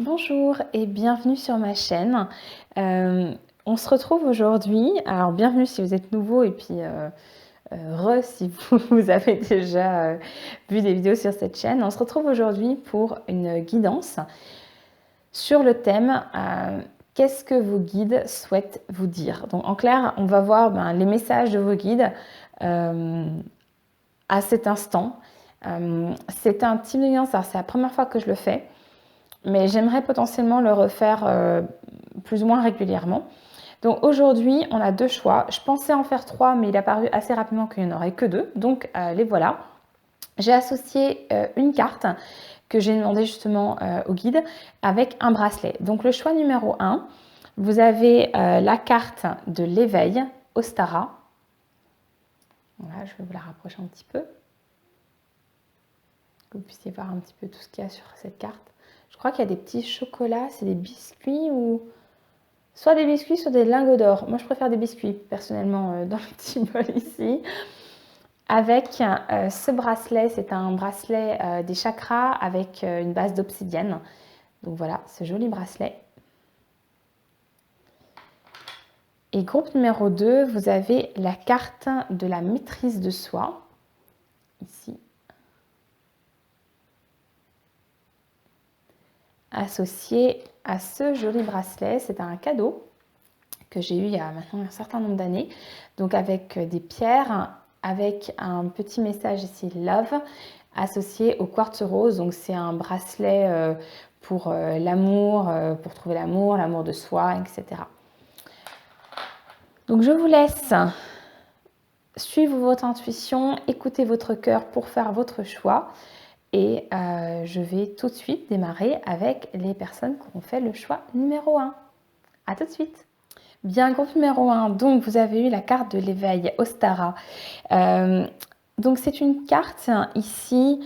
Bonjour et bienvenue sur ma chaîne. On se retrouve aujourd'hui. Alors bienvenue si vous êtes nouveau et puis si vous avez déjà vu des vidéos sur cette chaîne. On se retrouve aujourd'hui pour une guidance sur le thème qu'est-ce que vos guides souhaitent vous dire. Donc en clair, on va voir les messages de vos guides à cet instant. C'est un type de guidance, alors c'est la première fois que je le fais. Mais j'aimerais potentiellement le refaire plus ou moins régulièrement. Donc aujourd'hui, on a deux choix. Je pensais en faire trois, mais il a paru assez rapidement qu'il n'y en aurait que deux. Donc les voilà. J'ai associé une carte que j'ai demandé justement au guide avec un bracelet. Donc le choix numéro 1, vous avez la carte de l'éveil, Ostara. Voilà, je vais vous la rapprocher un petit peu. Que vous puissiez voir un petit peu tout ce qu'il y a sur cette carte. Je crois qu'il y a des petits chocolats, c'est des biscuits ou... Soit des biscuits, soit des lingots d'or. Moi, je préfère des biscuits, personnellement, dans le petit bol ici. Avec ce bracelet, c'est un bracelet des chakras avec une base d'obsidienne. Donc voilà, ce joli bracelet. Et groupe numéro 2, vous avez la carte de la maîtrise de soi. Ici. Associé à ce joli bracelet, c'est un cadeau que j'ai eu il y a maintenant un certain nombre d'années. Donc avec des pierres, avec un petit message ici, Love, associé au quartz rose. Donc c'est un bracelet pour l'amour, pour trouver l'amour de soi, etc. Donc je vous laisse suivre votre intuition, écouter votre cœur pour faire votre choix. Et je vais tout de suite démarrer avec les personnes qui ont fait le choix numéro 1. À tout de suite. Bien, groupe numéro 1, donc vous avez eu la carte de l'éveil, Ostara. Donc c'est une carte ici,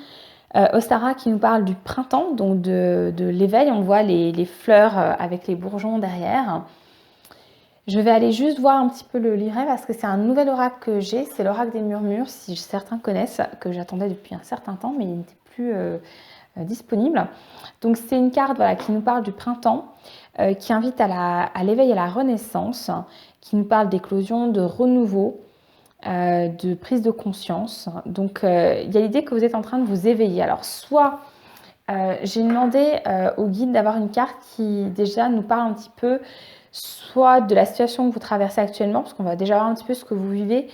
Ostara, qui nous parle du printemps, donc de l'éveil. On voit les fleurs avec les bourgeons derrière. Je vais aller juste voir un petit peu le livret parce que c'est un nouvel oracle que j'ai. C'est l'oracle des murmures, si certains connaissent, que j'attendais depuis un certain temps, mais il n'était plus disponible. Donc c'est une carte qui nous parle du printemps, qui invite à l'éveil et à la renaissance, qui nous parle d'éclosion, de renouveau, de prise de conscience. Donc il y a l'idée que vous êtes en train de vous éveiller. Alors soit j'ai demandé au guide d'avoir une carte qui déjà nous parle un petit peu soit de la situation que vous traversez actuellement, parce qu'on va déjà voir un petit peu ce que vous vivez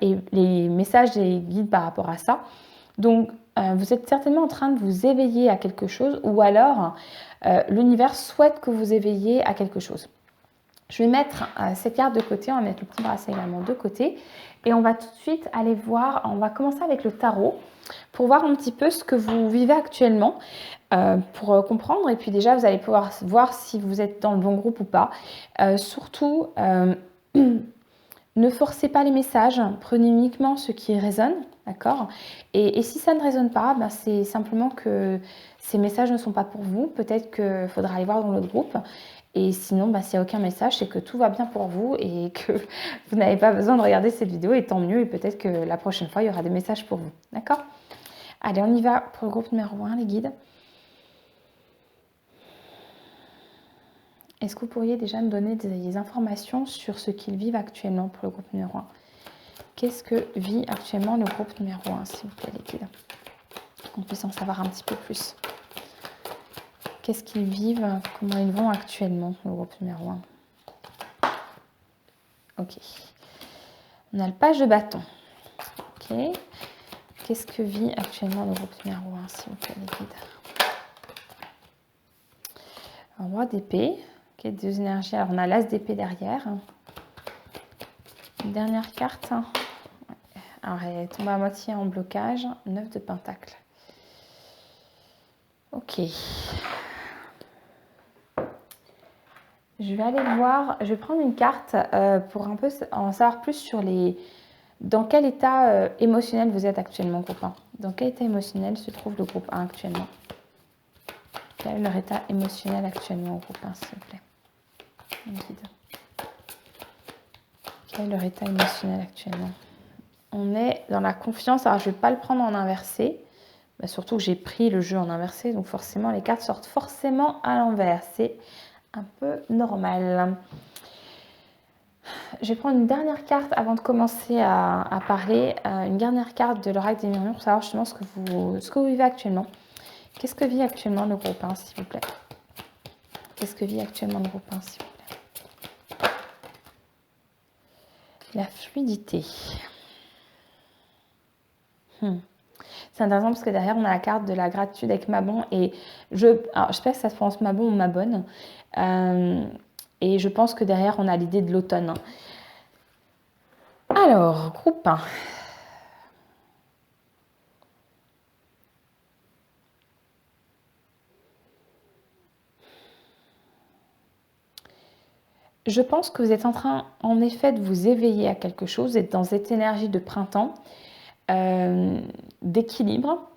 et les messages des guides par rapport à ça. Donc vous êtes certainement en train de vous éveiller à quelque chose, ou alors l'univers souhaite que vous éveilliez à quelque chose. Je vais mettre cette carte de côté, on va mettre le petit bracelet également de côté, et on va tout de suite aller voir, on va commencer avec le tarot, pour voir un petit peu ce que vous vivez actuellement, pour comprendre, et puis déjà vous allez pouvoir voir si vous êtes dans le bon groupe ou pas. Surtout, ne forcez pas les messages, prenez uniquement ce qui résonne, d'accord ? Et si ça ne résonne pas, c'est simplement que ces messages ne sont pas pour vous. Peut-être qu'il faudra aller voir dans l'autre groupe. Et sinon, s'il n'y a aucun message, c'est que tout va bien pour vous et que vous n'avez pas besoin de regarder cette vidéo, et tant mieux. Et peut-être que la prochaine fois, il y aura des messages pour vous, d'accord ? Allez, on y va pour le groupe numéro 1, les guides. Est-ce que vous pourriez déjà me donner des informations sur ce qu'ils vivent actuellement pour le groupe numéro 1 ? Qu'est-ce que vit actuellement le groupe numéro 1, s'il vous plaît, les guides ? Qu'on puisse en savoir un petit peu plus. Qu'est-ce qu'ils vivent ? Comment ils vont actuellement, le groupe numéro 1 ? Ok. On a le page de bâton. Ok. Qu'est-ce que vit actuellement le groupe numéro 1, s'il vous plaît, les guides ? Un roi d'épée. Ok, deux énergies. Alors, on a l'as d'épée derrière. Une dernière carte. Alors, elle tombe à moitié en blocage. 9 de pentacle. Ok. Je vais aller voir. Je vais prendre une carte pour un peu en savoir plus sur dans quel état émotionnel vous êtes actuellement, groupe 1. Dans quel état émotionnel se trouve le groupe 1 actuellement ? Quel est leur état émotionnel actuellement, groupe 1, s'il vous plaît ? Guide. Quel est leur état émotionnel actuellement ? On est dans la confiance. Alors, je ne vais pas le prendre en inversé Bah, surtout que j'ai pris le jeu en inversé, donc forcément les cartes sortent forcément à l'envers. C'est un peu normal. Je vais prendre une dernière carte avant de commencer à parler. Une dernière carte de l'oracle des murmures pour savoir justement ce que vous vivez actuellement. Qu'est-ce que vit actuellement le groupe 1, s'il vous plaît? Qu'est-ce que vit actuellement le groupe 1, s'il vous plaît? La fluidité. C'est intéressant parce que derrière, on a la carte de la gratitude avec Mabon. Et alors, je sais pas si ça se prononce Mabon ou Mabonne. Et je pense que derrière, on a l'idée de l'automne. Alors, groupe 1. Je pense que vous êtes en train, en effet, de vous éveiller à quelque chose. Vous êtes dans cette énergie de printemps, d'équilibre.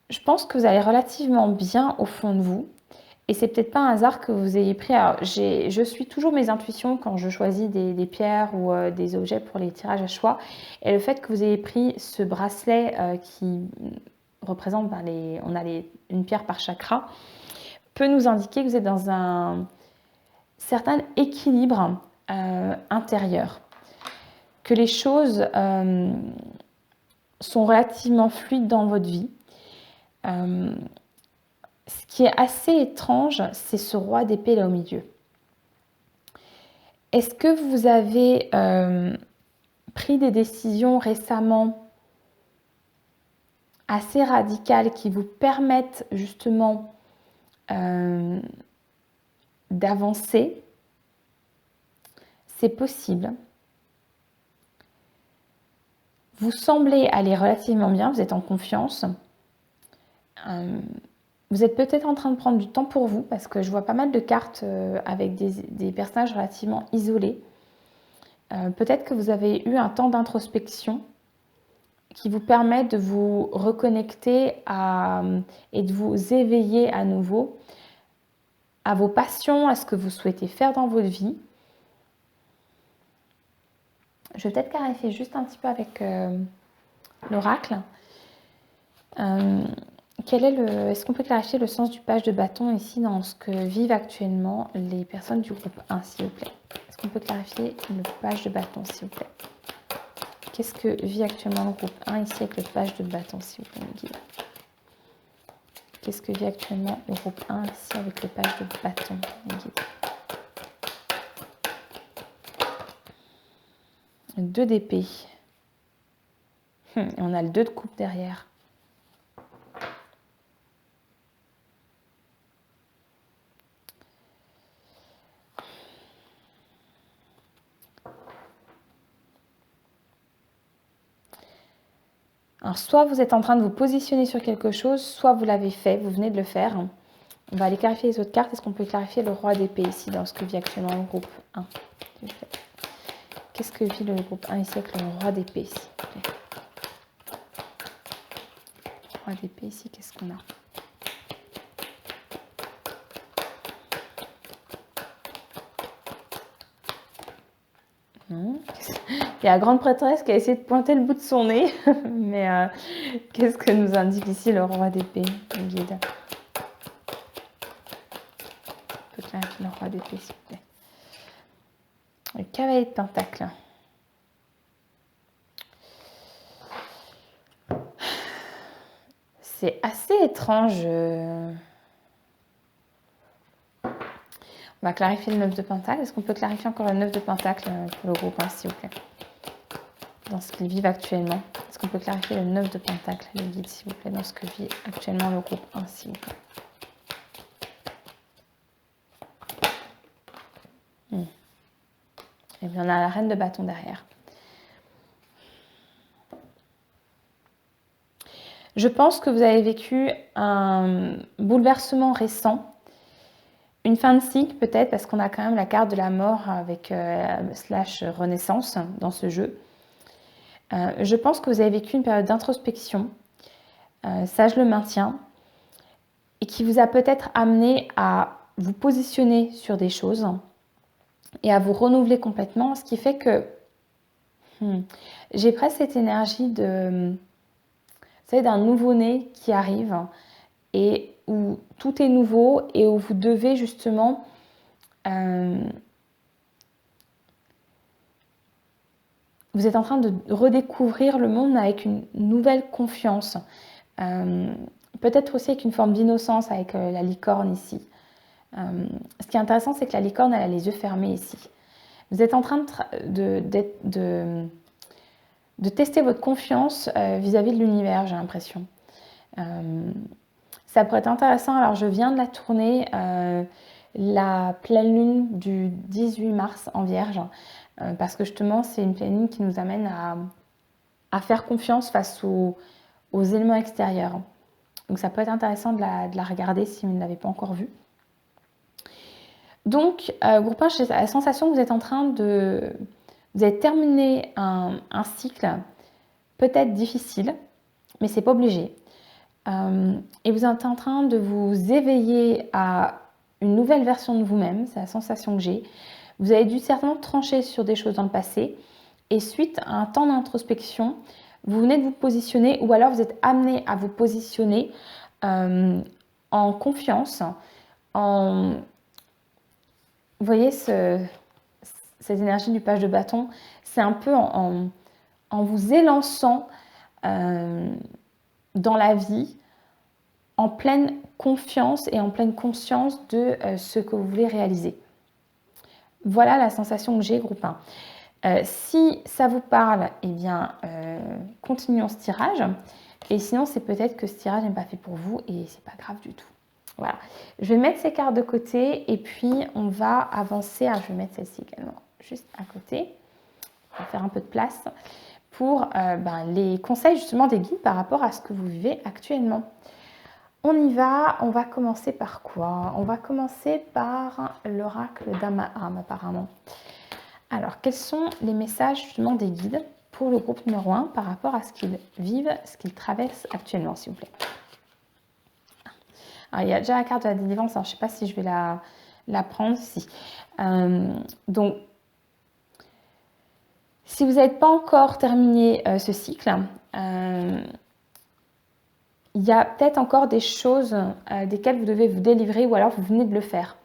Je pense que vous allez relativement bien au fond de vous. Et c'est peut-être pas un hasard que vous ayez pris. Alors, je suis toujours mes intuitions quand je choisis des pierres ou des objets pour les tirages à choix. Et le fait que vous ayez pris ce bracelet qui représente une pierre par chakra peut nous indiquer que vous êtes dans un certain équilibre intérieur. Que les choses sont relativement fluides dans votre vie. Ce qui est assez étrange, c'est ce roi d'épée là au milieu. Est-ce que vous avez pris des décisions récemment assez radicales qui vous permettent justement d'avancer? C'est possible. Vous semblez aller relativement bien, vous êtes en confiance. Vous êtes peut-être en train de prendre du temps pour vous parce que je vois pas mal de cartes avec des personnages relativement isolés. Peut-être que vous avez eu un temps d'introspection qui vous permet de vous reconnecter et de vous éveiller à nouveau à vos passions, à ce que vous souhaitez faire dans votre vie. Je vais peut-être clarifier juste un petit peu avec l'oracle. Est-ce qu'on peut clarifier le sens du page de bâton ici dans ce que vivent actuellement les personnes du groupe 1, s'il vous plaît? Est-ce qu'on peut clarifier le page de bâton, s'il vous plaît? Qu'est-ce que vit actuellement le groupe 1 ici avec le page de bâton, s'il vous plaît, mes guides? Qu'est-ce que vit actuellement le groupe 1 ici avec le page de bâton, mes guides? 2 d'épée. Et on a le 2 de coupe derrière. Alors, soit vous êtes en train de vous positionner sur quelque chose, soit vous l'avez fait, vous venez de le faire. On va aller clarifier les autres cartes. Est-ce qu'on peut clarifier le roi d'épée ici dans ce que vit actuellement le groupe 1? Qu'est-ce que vit le groupe 1 ici avec le roi d'épée ici? Roi d'épée ici, qu'est-ce qu'on a? Il y a la grande prêtresse qui a essayé de pointer le bout de son nez. Mais qu'est-ce que nous indique ici le roi d'épée, le guide? On peut clarifier le roi d'épée, s'il vous plaît. Le cavalier de pentacle. C'est assez étrange. On va clarifier le 9 de pentacle. Est-ce qu'on peut clarifier encore le 9 de pentacle pour le groupe 1, s'il vous plaît? Dans ce qu'ils vivent actuellement. Est-ce qu'on peut clarifier le 9 de pentacle, le guide, s'il vous plaît, dans ce que vit actuellement le groupe 1, s'il vous plaît? Et bien, on a la reine de bâton derrière. Je pense que vous avez vécu un bouleversement récent. Une fin de cycle peut-être, parce qu'on a quand même la carte de la mort avec slash renaissance dans ce jeu. Je pense que vous avez vécu une période d'introspection, ça je le maintiens, et qui vous a peut-être amené à vous positionner sur des choses et à vous renouveler complètement, ce qui fait que j'ai presque cette énergie de savez, d'un nouveau-né qui arrive et où tout est nouveau et où vous devez justement vous êtes en train de redécouvrir le monde avec une nouvelle confiance. Peut-être aussi avec une forme d'innocence avec la licorne ici. Ce qui est intéressant, c'est que la licorne, elle a les yeux fermés ici. Vous êtes en train de tester votre confiance vis-à-vis de l'univers, j'ai l'impression. Ça pourrait être intéressant. Alors, je viens de la tourner la pleine lune du 18 mars en Vierge, parce que justement, c'est une pleine lune qui nous amène à faire confiance face aux éléments extérieurs. Donc, ça peut être intéressant de la regarder si vous ne l'avez pas encore vue. Donc, groupe 1, j'ai la sensation que vous êtes en train de... Vous avez terminé un cycle peut-être difficile, mais c'est pas obligé. Et vous êtes en train de vous éveiller à une nouvelle version de vous-même, c'est la sensation que j'ai. Vous avez dû certainement trancher sur des choses dans le passé, et suite à un temps d'introspection, vous venez de vous positionner, ou alors vous êtes amené à vous positionner en confiance, en... Vous voyez cette énergie du page de bâton, c'est un peu en vous élançant dans la vie, en pleine confiance et en pleine conscience de ce que vous voulez réaliser. Voilà la sensation que j'ai, groupe 1. Si ça vous parle, eh bien, continuons ce tirage. Et sinon, c'est peut-être que ce tirage n'est pas fait pour vous et c'est pas grave du tout. Voilà. Je vais mettre ces cartes de côté et puis on va avancer. Alors, je vais mettre celle-ci également juste à côté. On va faire un peu de place pour les conseils justement des guides par rapport à ce que vous vivez actuellement. On y va, on va commencer par quoi? On va commencer par l'oracle d'Amaam apparemment. Alors, quels sont les messages justement des guides pour le groupe numéro 1 par rapport à ce qu'ils vivent, ce qu'ils traversent actuellement, s'il vous plaît? Alors, il y a déjà la carte de la délivrance, alors je ne sais pas si je vais la prendre, si. Donc, si vous n'avez pas encore terminé ce cycle, il y a peut-être encore des choses desquelles vous devez vous délivrer ou alors vous venez de le faire.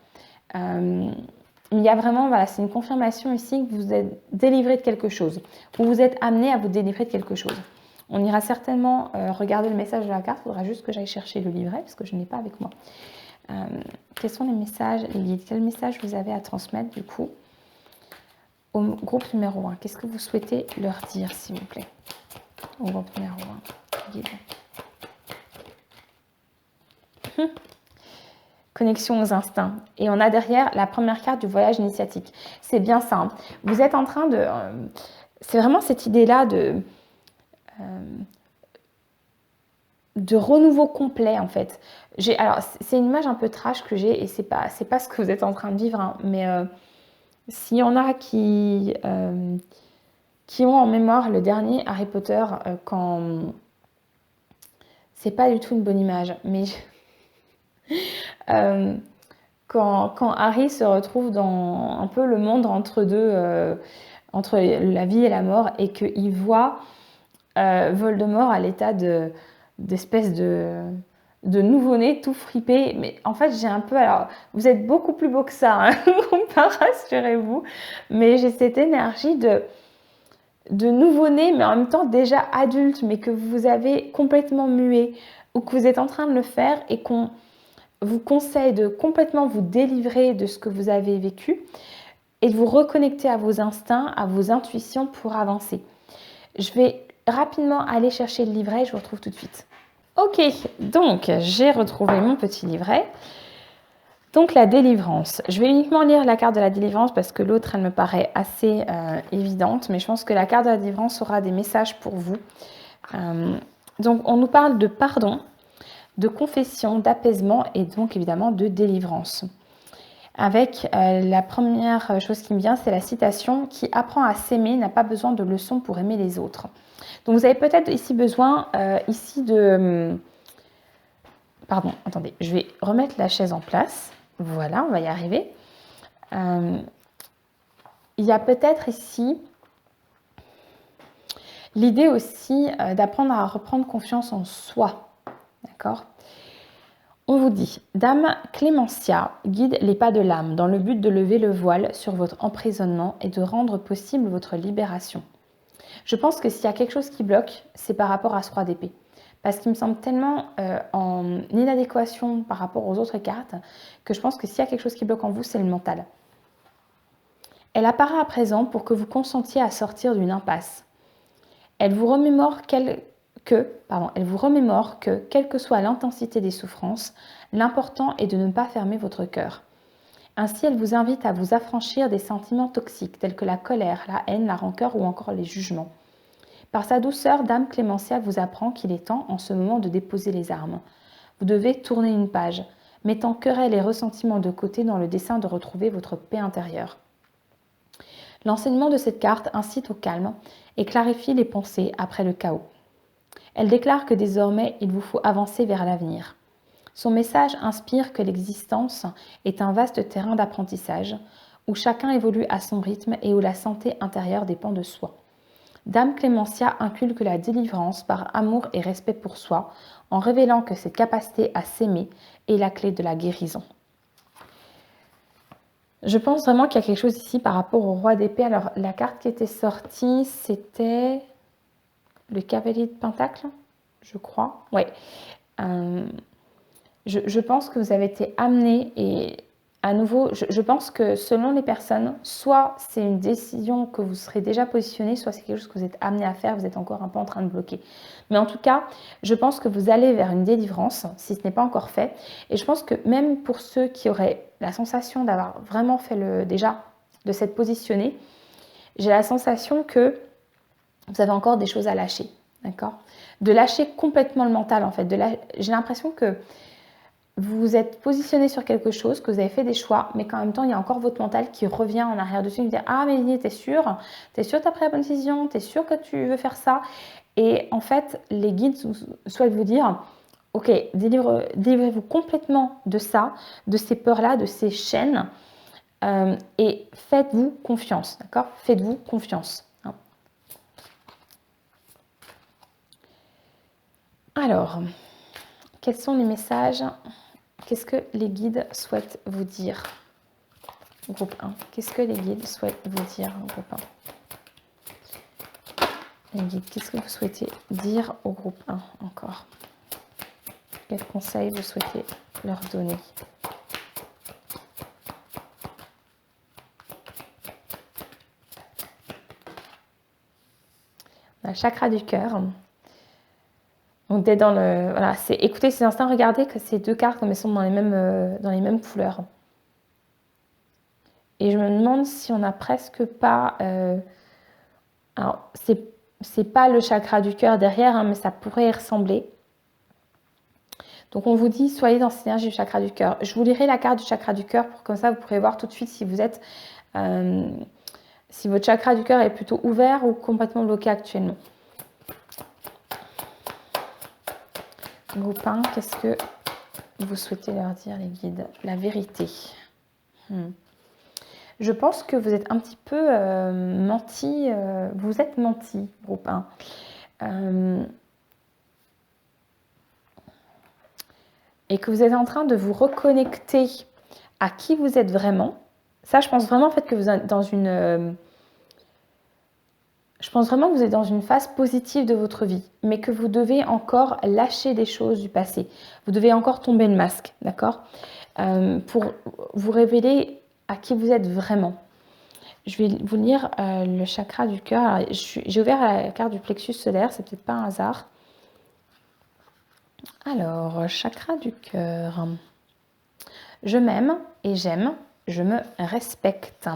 Il y a vraiment, voilà, c'est une confirmation ici que vous êtes délivré de quelque chose ou vous êtes amené à vous délivrer de quelque chose. On ira certainement regarder le message de la carte, il faudra juste que j'aille chercher le livret parce que je n'ai pas avec moi. Quels sont les messages, les guides? Quel message vous avez à transmettre du coup au groupe numéro 1? Qu'est-ce que vous souhaitez leur dire, s'il vous plaît, au groupe numéro 1? Guide. Connexion aux instincts. Et on a derrière la première carte du voyage initiatique. C'est bien ça. Hein. Vous êtes en train de... c'est vraiment cette idée-là de renouveau complet, en fait. Alors, c'est une image un peu trash que j'ai, et c'est pas ce que vous êtes en train de vivre, hein, mais s'il y en a qui ont en mémoire le dernier Harry Potter, quand... C'est pas du tout une bonne image, mais... Quand Harry se retrouve dans un peu le monde entre deux, entre la vie et la mort, et qu'il voit Voldemort à l'état d'espèce de nouveau-né tout fripé. Mais en fait, j'ai un peu... Alors, vous êtes beaucoup plus beau que ça, hein, rassurez-vous. Mais j'ai cette énergie de nouveau-né, mais en même temps déjà adulte, mais que vous avez complètement mué, ou que vous êtes en train de le faire, et qu'on vous conseille de complètement vous délivrer de ce que vous avez vécu et de vous reconnecter à vos instincts, à vos intuitions pour avancer. Je vais rapidement aller chercher le livret, je vous retrouve tout de suite. Ok, donc j'ai retrouvé mon petit livret. Donc la délivrance. Je vais uniquement lire la carte de la délivrance parce que l'autre, elle me paraît assez évidente, mais je pense que la carte de la délivrance aura des messages pour vous. Donc on nous parle de pardon, de confession, d'apaisement et donc évidemment de délivrance. Avec la première chose qui me vient, c'est la citation « Qui apprend à s'aimer n'a pas besoin de leçons pour aimer les autres ». Donc vous avez peut-être ici besoin ici de... Pardon, attendez, je vais remettre la chaise en place. Voilà, on va y arriver. Il y a peut-être ici... l'idée aussi d'apprendre à reprendre confiance en soi. D'accord ? On vous dit, Dame Clémentia guide les pas de l'âme dans le but de lever le voile sur votre emprisonnement et de rendre possible votre libération. Je pense que s'il y a quelque chose qui bloque, c'est par rapport à ce roi d'épée. Parce qu'il me semble tellement en inadéquation par rapport aux autres cartes que je pense que s'il y a quelque chose qui bloque en vous, c'est le mental. Elle apparaît à présent pour que vous consentiez à sortir d'une impasse. Elle vous remémore que, quelle que soit l'intensité des souffrances, l'important est de ne pas fermer votre cœur. Ainsi, elle vous invite à vous affranchir des sentiments toxiques tels que la colère, la haine, la rancœur ou encore les jugements. Par sa douceur, Dame Clémentia vous apprend qu'il est temps en ce moment de déposer les armes. Vous devez tourner une page, mettant querelles et ressentiments de côté dans le dessein de retrouver votre paix intérieure. L'enseignement de cette carte incite au calme et clarifie les pensées après le chaos. Elle déclare que désormais, il vous faut avancer vers l'avenir. Son message inspire que l'existence est un vaste terrain d'apprentissage, où chacun évolue à son rythme et où la santé intérieure dépend de soi. Dame Clémentia inculque la délivrance par amour et respect pour soi, en révélant que cette capacité à s'aimer est la clé de la guérison. Je pense vraiment qu'il y a quelque chose ici par rapport au roi d'épée. Alors, la carte qui était sortie, c'était le cavalier de Pentacle, je crois. Oui. Je pense que vous avez été amené et à nouveau, je pense que selon les personnes, soit c'est une décision que vous serez déjà positionné, soit c'est quelque chose que vous êtes amené à faire, vous êtes encore un peu en train de bloquer. Mais en tout cas, je pense que vous allez vers une délivrance, si ce n'est pas encore fait. Et je pense que même pour ceux qui auraient la sensation d'avoir vraiment fait déjà, de s'être positionné, j'ai la sensation que vous avez encore des choses à lâcher, d'accord ? De lâcher complètement le mental, en fait. J'ai l'impression que vous vous êtes positionné sur quelque chose, que vous avez fait des choix, mais qu'en même temps, il y a encore votre mental qui revient en arrière dessus et vous dit « Ah, mais t'es sûr que tu as pris la bonne décision? T'es sûr que tu veux faire ça ?» Et en fait, les guides souhaitent vous dire « Ok, délivrez-vous complètement de ça, de ces peurs-là, de ces chaînes, et faites-vous confiance, d'accord? Faites-vous confiance. » Alors, quels sont les messages ? Qu'est-ce que les guides souhaitent vous dire? Groupe 1. Qu'est-ce que les guides souhaitent vous dire, groupe 1? Les guides, qu'est-ce que vous souhaitez dire au groupe 1 encore? Quels conseils vous souhaitez leur donner? Le chakra du cœur. Donc d'être dans le... Voilà, c'est écoutez ces instants, regardez que ces deux cartes, comme elles sont dans les mêmes couleurs. Et je me demande si on n'a presque pas... alors, c'est pas le chakra du cœur derrière, hein, mais ça pourrait y ressembler. Donc on vous dit, soyez dans cette énergie du chakra du cœur. Je vous lirai la carte du chakra du cœur pour comme ça vous pourrez voir tout de suite si vous êtes... si votre chakra du cœur est plutôt ouvert ou complètement bloqué actuellement. Groupe 1, qu'est-ce que vous souhaitez leur dire, les guides? La vérité. Je pense que vous êtes un petit peu menti. Vous êtes menti, groupe 1. Et que vous êtes en train de vous reconnecter à qui vous êtes vraiment. Ça, je pense vraiment en fait que vous êtes dans une... je pense vraiment que vous êtes dans une phase positive de votre vie, mais que vous devez encore lâcher des choses du passé. Vous devez encore tomber le masque, d'accord, pour vous révéler à qui vous êtes vraiment. Je vais vous lire le chakra du cœur. J'ai ouvert la carte du plexus solaire, c'est peut-être pas un hasard. Alors, chakra du cœur. Je m'aime et j'aime, je me respecte.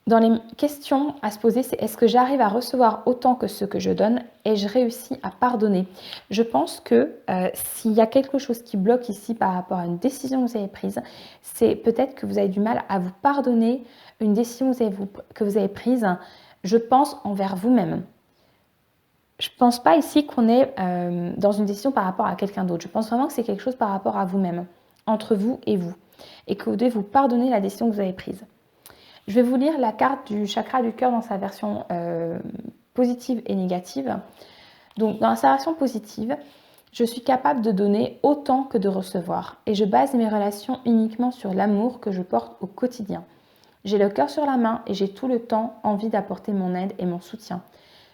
Dans les questions à se poser, c'est est-ce que j'arrive à recevoir autant que ce que je donne et je réussis à pardonner? Je pense que s'il y a quelque chose qui bloque ici par rapport à une décision que vous avez prise, c'est peut-être que vous avez du mal à vous pardonner une décision que vous avez prise, je pense, envers vous-même. Je ne pense pas ici qu'on est dans une décision par rapport à quelqu'un d'autre. Je pense vraiment que c'est quelque chose par rapport à vous-même, entre vous et vous, et que vous devez vous pardonner la décision que vous avez prise. Je vais vous lire la carte du chakra du cœur dans sa version positive et négative. Donc, dans sa version positive, je suis capable de donner autant que de recevoir et je base mes relations uniquement sur l'amour que je porte au quotidien. J'ai le cœur sur la main et j'ai tout le temps envie d'apporter mon aide et mon soutien.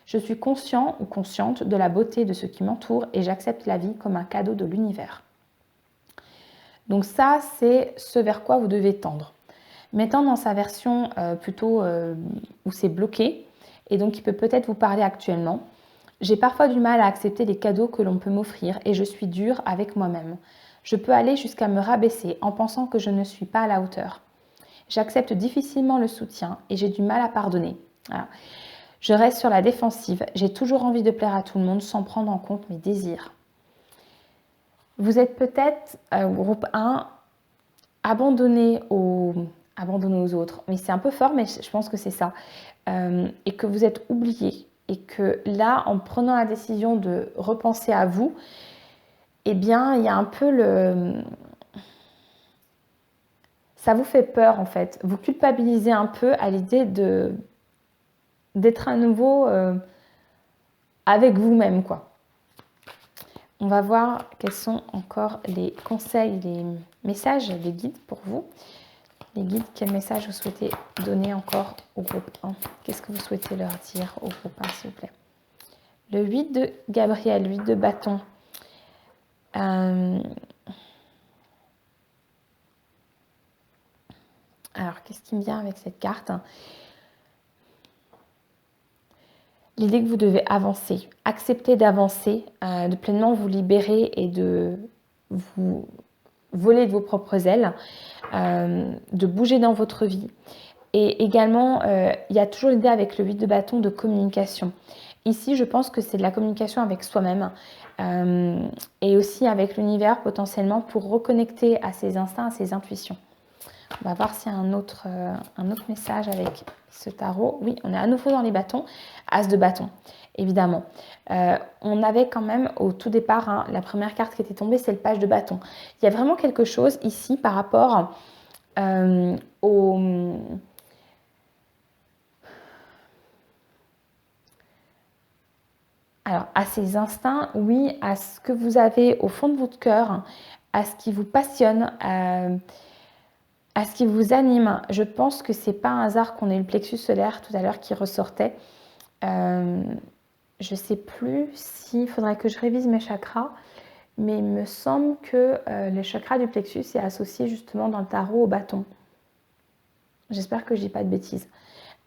Je suis conscient ou consciente de la beauté de ce qui m'entoure et j'accepte la vie comme un cadeau de l'univers. Donc ça, c'est ce vers quoi vous devez tendre. Maintenant, dans sa version plutôt où c'est bloqué, et donc qui peut peut-être vous parler actuellement, j'ai parfois du mal à accepter les cadeaux que l'on peut m'offrir et je suis dure avec moi-même. Je peux aller jusqu'à me rabaisser en pensant que je ne suis pas à la hauteur. J'accepte difficilement le soutien et j'ai du mal à pardonner. Voilà. Je reste sur la défensive, j'ai toujours envie de plaire à tout le monde sans prendre en compte mes désirs. Vous êtes peut-être au groupe 1 abandonné aux autres. Mais c'est un peu fort, mais je pense que c'est ça. Et que vous êtes oublié. Et que là, en prenant la décision de repenser à vous, eh bien, il y a un peu le... Ça vous fait peur, en fait. Vous culpabilisez un peu à l'idée d'être à nouveau avec vous-même, quoi. On va voir quels sont encore les conseils, les messages, les guides pour vous. Les guides, quel message vous souhaitez donner encore au groupe 1? Qu'est-ce que vous souhaitez leur dire au groupe 1, s'il vous plaît? Le 8 de Gabriel, 8 de bâton. Alors, qu'est-ce qui me vient avec cette carte? L'idée que vous devez avancer, accepter d'avancer, de pleinement vous libérer et de vous voler de vos propres ailes, de bouger dans votre vie. Et également, il y a toujours l'idée avec le 8 de bâton de communication. Ici, je pense que c'est de la communication avec soi-même et aussi avec l'univers potentiellement pour reconnecter à ses instincts, à ses intuitions. On va voir s'il y a un autre message avec ce tarot. Oui, on est à nouveau dans les bâtons. As de bâton, évidemment. On avait quand même au tout départ, la première carte qui était tombée, c'est le page de bâton. Il y a vraiment quelque chose ici par rapport Alors, à ces instincts, oui, à ce que vous avez au fond de votre cœur, à ce qui vous passionne, à ce qui vous anime. Je pense que c'est pas un hasard qu'on ait le plexus solaire tout à l'heure qui ressortait. Je sais plus s'il faudrait que je révise mes chakras, mais il me semble que le chakra du plexus est associé justement dans le tarot au bâton. J'espère que je dis pas de bêtises.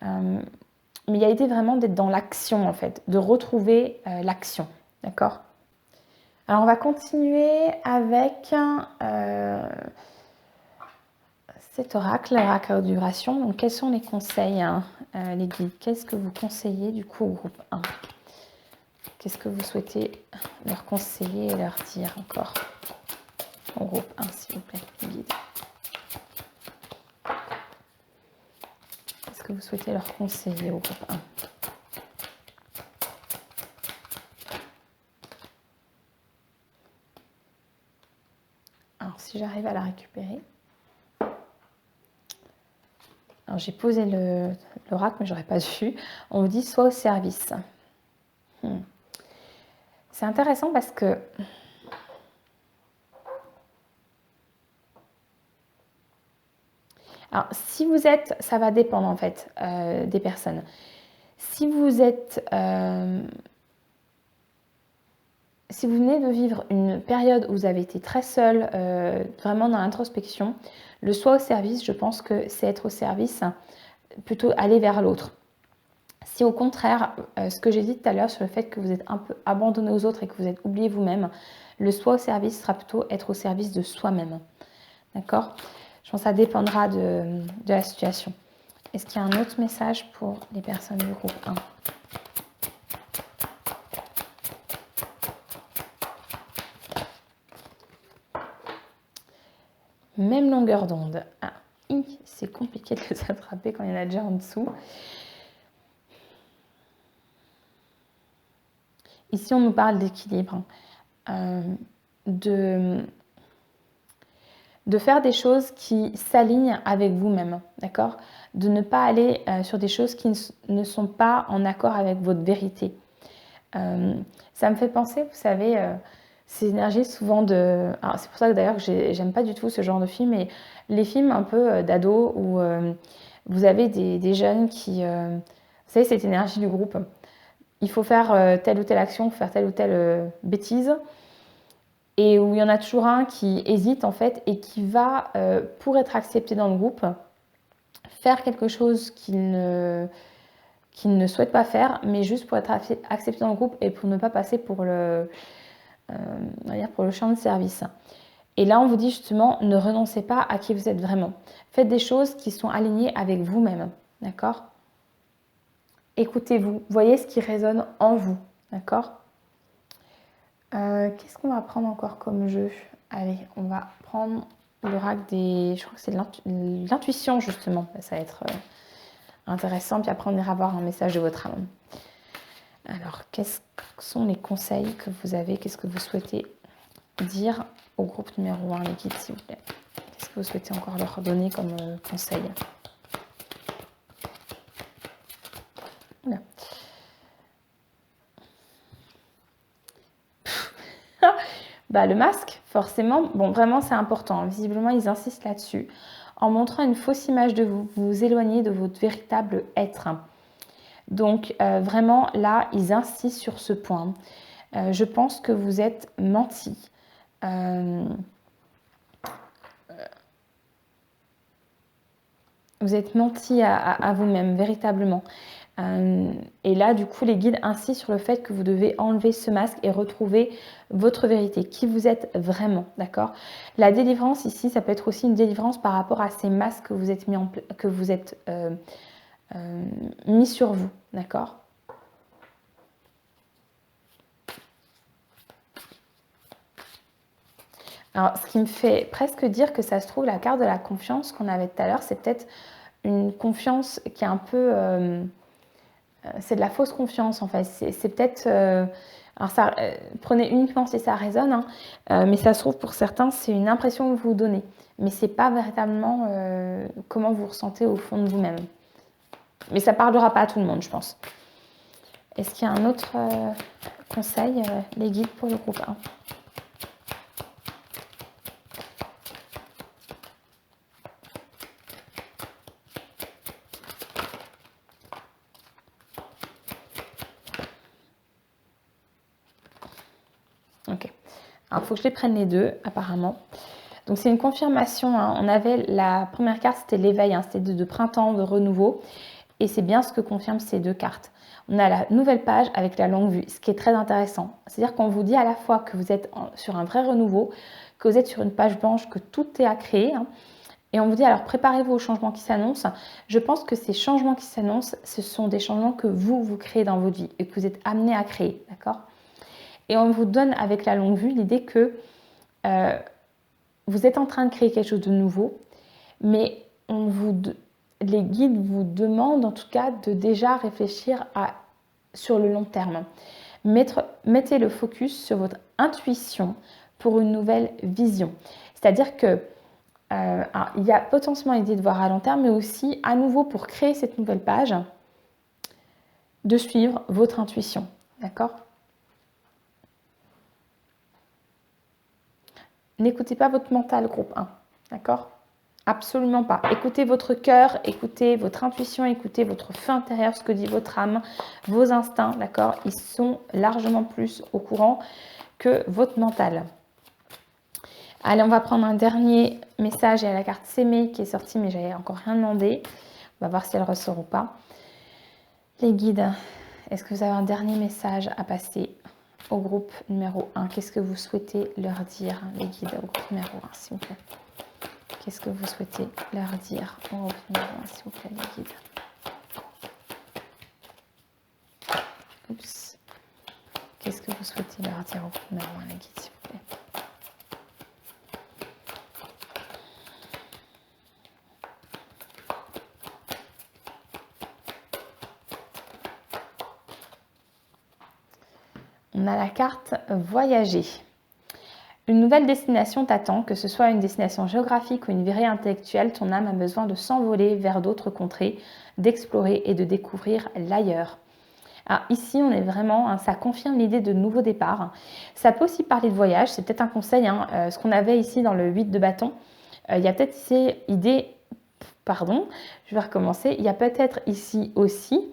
Mais il y a l'idée vraiment d'être dans l'action en fait, de retrouver l'action, d'accord? Alors on va continuer avec cet oracle, l'oracle du vibration. Donc quels sont les conseils, les guides? Qu'est-ce que vous conseillez du coup au groupe 1? Qu'est-ce que vous souhaitez leur conseiller et leur dire encore au groupe 1, s'il vous plaît, les guides? Qu'est-ce que vous souhaitez leur conseiller au groupe 1? Alors, si j'arrive à la récupérer. Alors, j'ai posé l'oracle, mais j'aurais pas vu. On vous dit soit au service. C'est intéressant parce que alors, si vous êtes, ça va dépendre en fait des personnes. Si vous êtes, si vous venez de vivre une période où vous avez été très seul, vraiment dans l'introspection, le soi au service, je pense que c'est être au service, plutôt aller vers l'autre. Si au contraire, ce que j'ai dit tout à l'heure sur le fait que vous êtes un peu abandonné aux autres et que vous êtes oublié vous-même, le soi au service sera plutôt être au service de soi-même. D'accord? Je pense que ça dépendra de la situation. Est-ce qu'il y a un autre message pour les personnes du groupe 1? Même longueur d'onde. Ah, c'est compliqué de les attraper quand il y en a déjà en dessous. Ici, on nous parle d'équilibre, de faire des choses qui s'alignent avec vous-même, d'accord? De ne pas aller sur des choses qui ne sont pas en accord avec votre vérité. Ça me fait penser, vous savez, ces énergies souvent de... C'est pour ça que d'ailleurs j'aime pas du tout ce genre de film, mais les films un peu d'ados où vous avez des jeunes qui... vous savez, cette énergie du groupe. Il faut faire telle ou telle action, faire telle ou telle bêtise. Et où il y en a toujours un qui hésite en fait et qui va, pour être accepté dans le groupe, faire quelque chose qu'il ne souhaite pas faire, mais juste pour être accepté dans le groupe et pour ne pas passer pour on va dire pour le champ de service. Et là, on vous dit justement, ne renoncez pas à qui vous êtes vraiment. Faites des choses qui sont alignées avec vous-même, d'accord? Écoutez-vous, voyez ce qui résonne en vous, d'accord? Qu'est-ce qu'on va prendre encore comme jeu? Allez, on va prendre l'oracle des... Je crois que c'est de l'intuition, justement. Ça va être intéressant. Puis après, on ira voir un message de votre âme. Alors, quels sont les conseils que vous avez? Qu'est-ce que vous souhaitez dire au groupe numéro 1, les guides, s'il vous plaît? Qu'est-ce que vous souhaitez encore leur donner comme conseil? Oula. Le masque, forcément, bon, vraiment, c'est important. Visiblement, ils insistent là-dessus. En montrant une fausse image de vous, vous vous éloignez de votre véritable être. Donc, vraiment, là, ils insistent sur ce point. Je pense que vous êtes menti. Vous êtes menti à vous-même, véritablement. Et là, du coup, les guides insistent sur le fait que vous devez enlever ce masque et retrouver votre vérité, qui vous êtes vraiment, d'accord? La délivrance ici, ça peut être aussi une délivrance par rapport à ces masques que vous êtes mis sur vous, d'accord? Alors, ce qui me fait presque dire que ça se trouve, la carte de la confiance qu'on avait tout à l'heure, c'est peut-être une confiance qui est un peu... c'est de la fausse confiance, en fait. C'est peut-être... alors, ça, prenez uniquement si ça résonne, hein, mais ça se trouve, pour certains, c'est une impression que vous vous donnez. Mais ce n'est pas véritablement comment vous ressentez au fond de vous-même. Mais ça ne parlera pas à tout le monde, je pense. Est-ce qu'il y a un autre conseil, les guides pour le groupe 1? Ok. Alors, il faut que je les prenne les deux, apparemment. Donc, c'est une confirmation. Hein. On avait la première carte, c'était l'éveil. Hein. C'était de printemps, de renouveau. Et c'est bien ce que confirment ces deux cartes. On a la nouvelle page avec la longue vue, ce qui est très intéressant. C'est-à-dire qu'on vous dit à la fois que vous êtes sur un vrai renouveau, que vous êtes sur une page blanche, que tout est à créer. Hein. Et on vous dit, alors préparez-vous aux changements qui s'annoncent. Je pense que ces changements qui s'annoncent, ce sont des changements que vous créez dans votre vie et que vous êtes amené à créer. D'accord ? Et on vous donne avec la longue vue l'idée que vous êtes en train de créer quelque chose de nouveau, mais les guides vous demandent en tout cas de déjà réfléchir sur le long terme. Mettez le focus sur votre intuition pour une nouvelle vision. C'est-à-dire que il y a potentiellement l'idée de voir à long terme, mais aussi à nouveau pour créer cette nouvelle page, de suivre votre intuition. D'accord ? N'écoutez pas votre mental, groupe 1. D'accord ? Absolument pas. Écoutez votre cœur, écoutez votre intuition, écoutez votre feu intérieur, ce que dit votre âme, vos instincts, d'accord ? Ils sont largement plus au courant que votre mental. Allez, on va prendre un dernier message. Il y a la carte S'aimer qui est sortie, mais j'avais encore rien demandé. On va voir si elle ressort ou pas. Les guides, est-ce que vous avez un dernier message à passer au groupe numéro 1? Qu'est-ce que vous souhaitez leur dire, les guides, au groupe numéro 1, s'il vous plaît? Qu'est-ce que vous souhaitez leur dire au groupe numéro 1, s'il vous plaît, les guides? Oups. Qu'est-ce que vous souhaitez leur dire au groupe numéro 1, les guides, s'il vous plaît? On a la carte voyager. Une nouvelle destination t'attend, que ce soit une destination géographique ou une virée intellectuelle, ton âme a besoin de s'envoler vers d'autres contrées, d'explorer et de découvrir l'ailleurs. Alors ici, on est vraiment, ça confirme l'idée de nouveau départ. Ça peut aussi parler de voyage, c'est peut-être un conseil, ce qu'on avait ici dans le 8 de bâton. Il y a peut-être ici je vais recommencer. Il y a peut-être ici aussi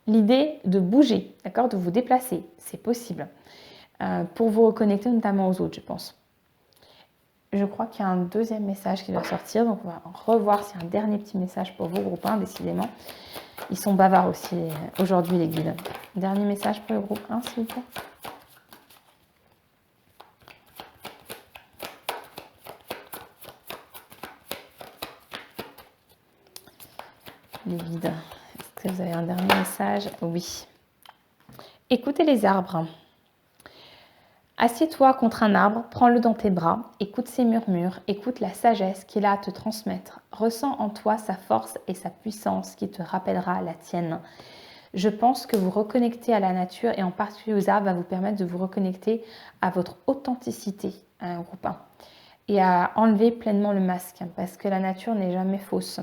l'idée de bouger, d'accord, de vous déplacer, c'est possible. Pour vous reconnecter notamment aux autres, je pense. Je crois qu'il y a un deuxième message qui doit sortir, donc on va revoir s'il y a un dernier petit message pour vous, groupe 1, décidément. Ils sont bavards aussi aujourd'hui, les guides. Dernier message pour le groupe 1, s'il vous plaît. Les guides, est-ce que vous avez un dernier message? Oui. Écoutez les arbres. Assieds-toi contre un arbre, prends-le dans tes bras, écoute ses murmures, écoute la sagesse qu'il a à te transmettre. Ressens en toi sa force et sa puissance qui te rappellera la tienne. Je pense que vous reconnecter à la nature et en particulier aux arbres va vous permettre de vous reconnecter à votre authenticité, groupe 1, et à enlever pleinement le masque parce que la nature n'est jamais fausse.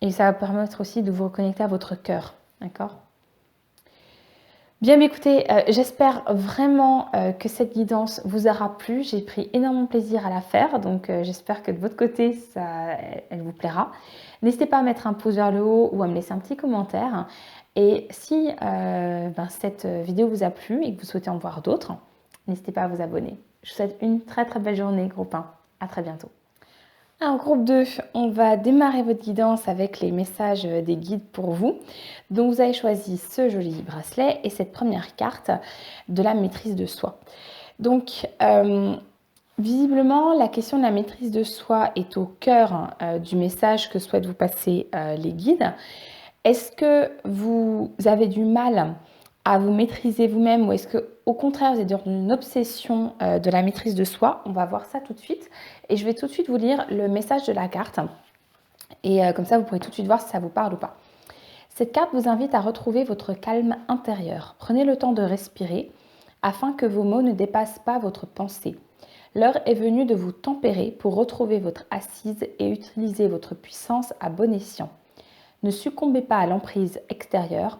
Et ça va permettre aussi de vous reconnecter à votre cœur, d'accord ? Bien, écoutez, j'espère vraiment que cette guidance vous aura plu. J'ai pris énormément de plaisir à la faire, donc j'espère que de votre côté, elle vous plaira. N'hésitez pas à mettre un pouce vers le haut ou à me laisser un petit commentaire. Et si cette vidéo vous a plu et que vous souhaitez en voir d'autres, n'hésitez pas à vous abonner. Je vous souhaite une très très belle journée, groupe 1. À très bientôt. Alors, groupe 2, on va démarrer votre guidance avec les messages des guides pour vous. Donc, vous avez choisi ce joli bracelet et cette première carte de la maîtrise de soi. Donc, visiblement, la question de la maîtrise de soi est au cœur du message que souhaitent vous passer les guides. Est-ce que vous avez du mal à vous maîtriser vous-même ou est-ce que au contraire vous êtes dans une obsession de la maîtrise de soi? On va voir ça tout de suite et je vais tout de suite vous lire le message de la carte et comme ça vous pourrez tout de suite voir si ça vous parle ou pas. Cette carte vous invite à retrouver votre calme intérieur. Prenez le temps de respirer afin que vos mots ne dépassent pas votre pensée. L'heure est venue de vous tempérer pour retrouver votre assise et utiliser votre puissance à bon escient. Ne succombez pas à l'emprise extérieure.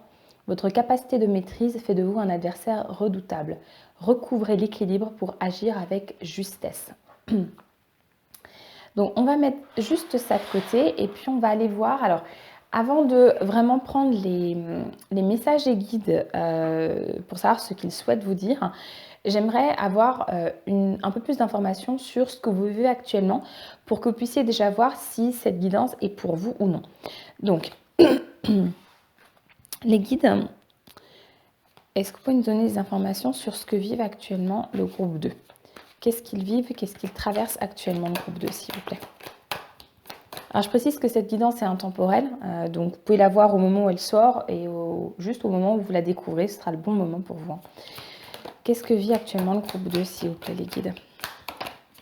Votre capacité de maîtrise fait de vous un adversaire redoutable. Recouvrez l'équilibre pour agir avec justesse. Donc, on va mettre juste ça de côté et puis on va aller voir. Alors, avant de vraiment prendre les messages des guides pour savoir ce qu'ils souhaitent vous dire, j'aimerais avoir un peu plus d'informations sur ce que vous vivez actuellement pour que vous puissiez déjà voir si cette guidance est pour vous ou non. Donc, les guides, est-ce que vous pouvez nous donner des informations sur ce que vivent actuellement le groupe 2? Qu'est-ce qu'ils vivent, qu'est-ce qu'ils traversent actuellement le groupe 2, s'il vous plaît? Alors, je précise que cette guidance est intemporelle, donc vous pouvez la voir au moment où elle sort et juste au moment où vous la découvrez, ce sera le bon moment pour vous. Qu'est-ce que vit actuellement le groupe 2, s'il vous plaît, les guides?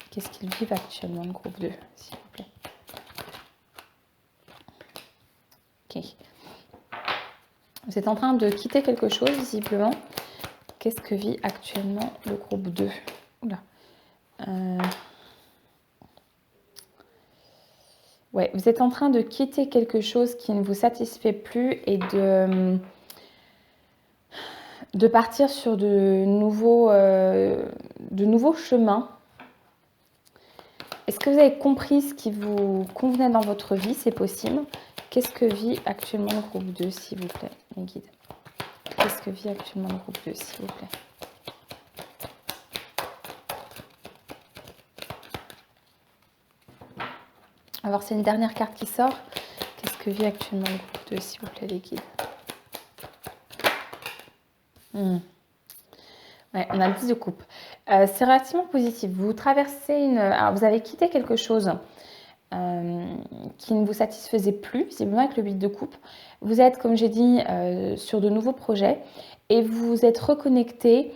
Qu'est-ce qu'ils vivent actuellement, le groupe 2, s'il vous plaît? Ok. Vous êtes en train de quitter quelque chose, visiblement. Qu'est-ce que vit actuellement le groupe 2? Oula. Ouais, vous êtes en train de quitter quelque chose qui ne vous satisfait plus et de partir sur de nouveaux chemins. Est-ce que vous avez compris ce qui vous convenait dans votre vie? C'est possible. Qu'est-ce que vit actuellement le groupe 2, s'il vous plaît, mes guides? Qu'est-ce que vit actuellement le groupe 2, s'il vous plaît? Alors, c'est une dernière carte qui sort. Qu'est-ce que vit actuellement le groupe 2, s'il vous plaît, les guides? Ouais, on a le 10 de coupe. C'est relativement positif. Vous traversez alors, vous avez quitté quelque chose qui ne vous satisfaisait plus, visiblement avec le 8 de coupe. Vous êtes, comme j'ai dit, sur de nouveaux projets et vous vous êtes reconnecté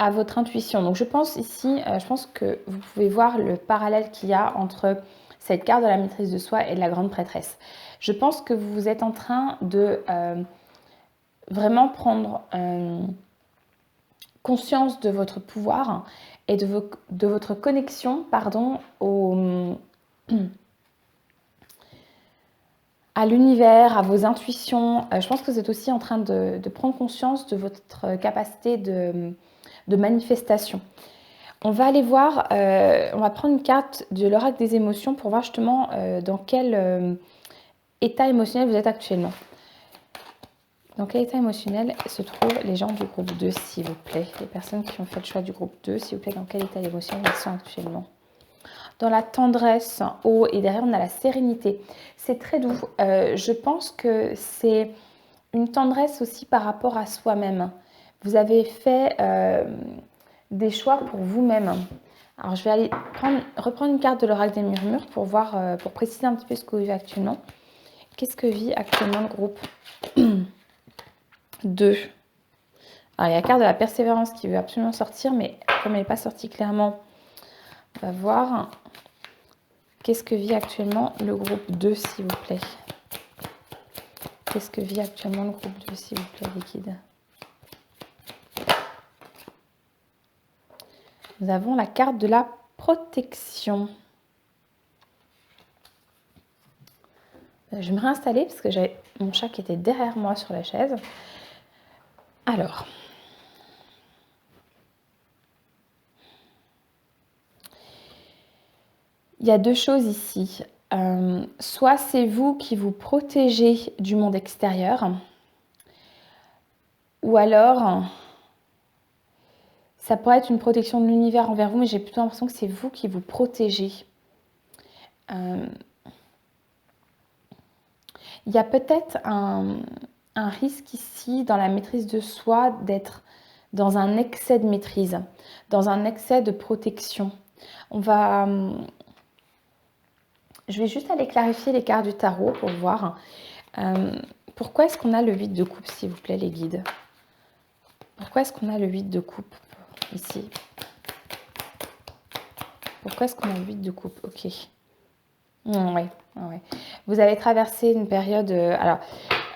à votre intuition. Donc, je pense ici, je pense que vous pouvez voir le parallèle qu'il y a entre cette carte de la maîtrise de soi et de la grande prêtresse. Je pense que vous êtes en train de vraiment prendre conscience de votre pouvoir et de votre connexion, pardon, à l'univers, à vos intuitions. Je pense que vous êtes aussi en train de prendre conscience de votre capacité de manifestation. On va aller voir, on va prendre une carte de l'oracle des émotions pour voir justement dans quel état émotionnel vous êtes actuellement. Dans quel état émotionnel se trouvent les gens du groupe 2, s'il vous plaît? Les personnes qui ont fait le choix du groupe 2, s'il vous plaît, dans quel état émotionnel ils sont actuellement? Dans la tendresse, en haut, et derrière on a la sérénité. C'est très doux. Je pense que c'est une tendresse aussi par rapport à soi-même. Vous avez fait des choix pour vous-même. Alors je vais aller reprendre une carte de l'oracle des murmures pour voir, pour préciser un petit peu ce que vous vivez actuellement. Qu'est-ce que vit actuellement le groupe 2? Alors il y a la carte de la persévérance qui veut absolument sortir, mais comme elle n'est pas sortie clairement, on va voir. Qu'est-ce que vit actuellement le groupe 2, s'il vous plaît? Qu'est-ce que vit actuellement le groupe 2, s'il vous plaît, les guides? Nous avons la carte de la protection. Je vais me réinstaller parce que j'avais mon chat qui était derrière moi sur la chaise. Alors, il y a deux choses ici. Soit c'est vous qui vous protégez du monde extérieur, ou alors ça pourrait être une protection de l'univers envers vous, mais j'ai plutôt l'impression que c'est vous qui vous protégez. Il y a peut-être un risque ici dans la maîtrise de soi d'être dans un excès de maîtrise, dans un excès de protection. Je vais juste aller clarifier les cartes du tarot pour voir. Pourquoi est-ce qu'on a le 8 de coupe, s'il vous plaît, les guides? Pourquoi est-ce qu'on a le 8 de coupe ici? Pourquoi est-ce qu'on a le 8 de coupe? Ok. Ouais. Vous avez traversé une période...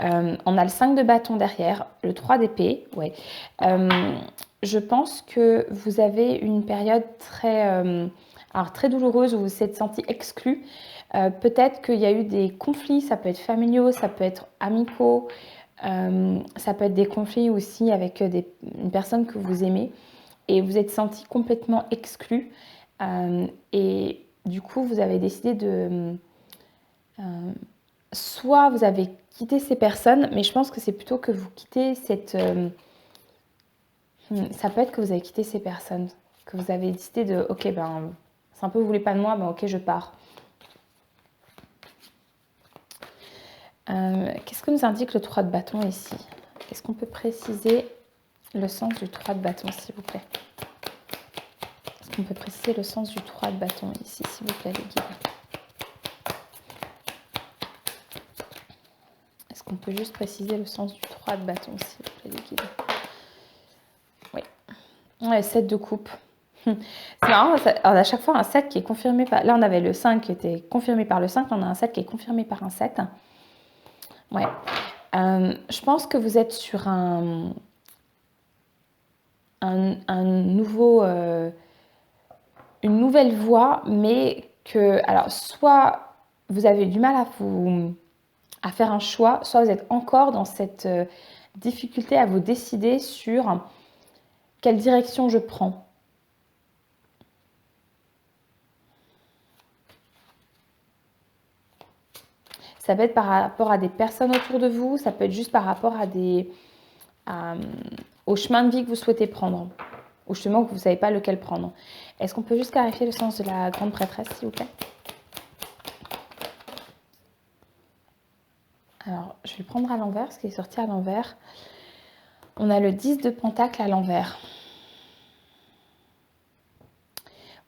on a le 5 de bâton derrière, le 3 d'épée. Ouais. Je pense que vous avez une période très douloureuse où vous vous êtes senti exclu. Peut-être qu'il y a eu des conflits, ça peut être familiaux, ça peut être amicaux, ça peut être des conflits aussi avec une personne que vous aimez et vous êtes senti complètement exclu. Et du coup, vous avez décidé de... soit vous avez quitté ces personnes, mais je pense que c'est plutôt que vous quittez cette... ça peut être que vous avez quitté ces personnes, que vous avez décidé de... Ok, ben, c'est un peu vous voulez pas de moi, ben ok, je pars. Qu'est-ce que nous indique le 3 de bâton ici? Est-ce qu'on peut préciser le sens du 3 de bâton, s'il vous plaît? Est-ce qu'on peut préciser le sens du 3 de bâton ici, s'il vous plaît, les guides? Est-ce qu'on peut juste préciser le sens du 3 de bâton, s'il vous plaît, les guides? Oui. Ouais, 7 de coupe. C'est marrant, on a à chaque fois un 7 qui est confirmé par... Là, on avait le 5 qui était confirmé par le 5, on a un 7 qui est confirmé par un 7. Ouais. Je pense que vous êtes sur un nouveau... une nouvelle voie, mais que... Alors, soit vous avez du mal à faire un choix, soit vous êtes encore dans cette difficulté à vous décider sur quelle direction je prends. Ça peut être par rapport à des personnes autour de vous, ça peut être juste par rapport au chemin de vie que vous souhaitez prendre, ou justement que vous ne savez pas lequel prendre. Est-ce qu'on peut juste clarifier le sens de la grande prêtresse, s'il vous plaît? Alors, je vais le prendre à l'envers, ce qui est sorti à l'envers. On a le 10 de pentacle à l'envers.